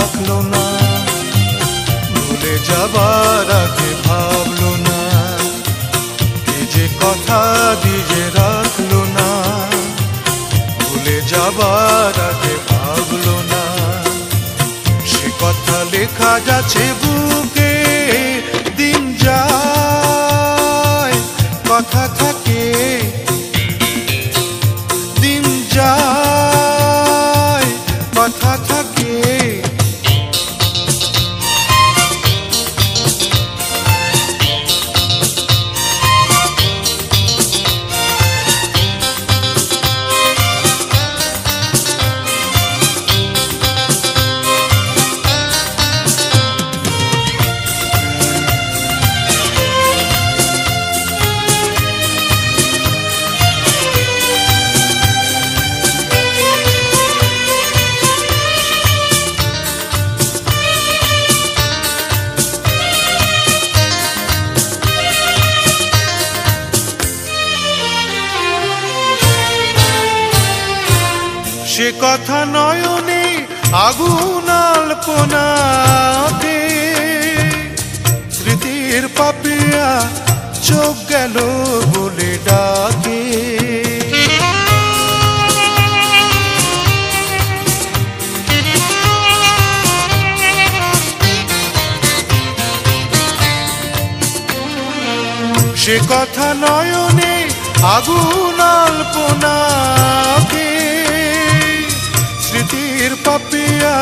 রাখলো না, ভুলে যাবার আগে ভাবলো না, এই যে কথা দিয়ে রাখলো না, ভুলে যাবার আগে ভাবলো না। সে কথা লেখা যাচ্ছে বুকে, দিন যায় কথা থাকে, দিন যায় কথা থাকে। সে কথা নয়নে আগুন আলপনাতে, স্মৃতির পাপিয়া চোখ গেল বলে ডাকে। সে কথা নয়নে আগুন আলপনাতে, স্মৃতির পাপিয়া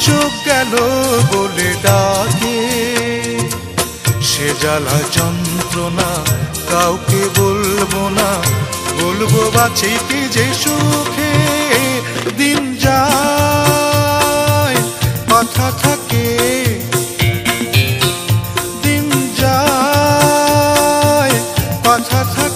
চোখ গেল বলে ডাকে। সে জ্বালা যন্ত্রণা কাউকে বলবো না, বলবো বাঁচিতে যে সুখে, দিন যায় কথা থাকে, দিন যায় কথা থাকে।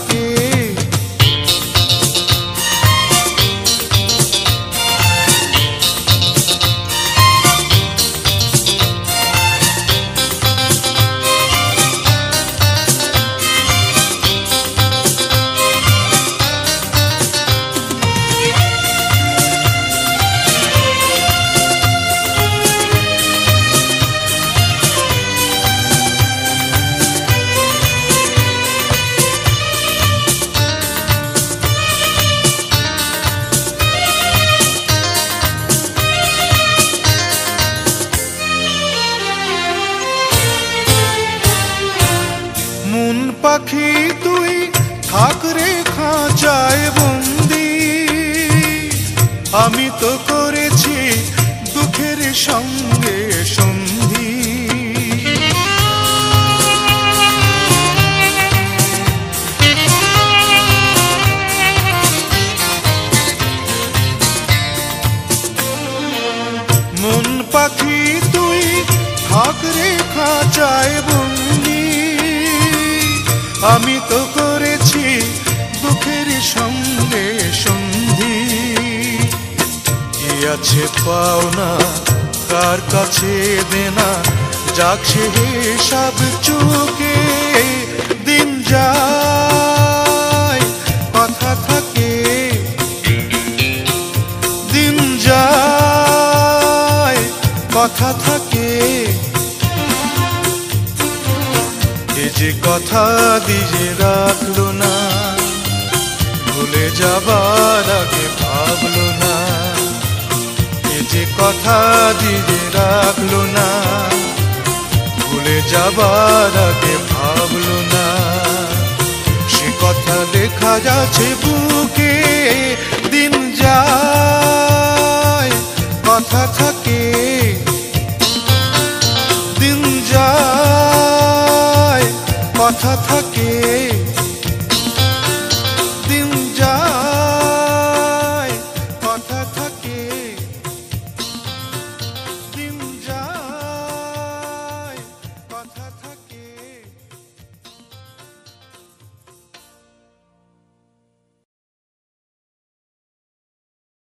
মন পাখি তুই থাক রে খাঁচায় বন্দি, আমি তো করেছি দুঃখের সঙ্গে সন্ধি। মন পাখি তুই থাক রে খাঁচায় বন্দি, আমি তো করেছি দুঃখের সঙ্গে সন্ধি। কি আছে পাওনা কার কাছে দেনা, যাক সে হিসাব চুকে, দিন যায় কথা থাকে, দিন যায় কথা থাকে। যে কথা দিয়ে রাখলো না, ভুলে যাবার আগে ভাবলো না, যে কথা দিয়ে রাখলো না, ভুলে যাবার আগে ভাবলো না। সে কথা লেখা যাচ্ছে বুকে, দিন যায় কথা থাকে, দিন যায় কথা থাকে।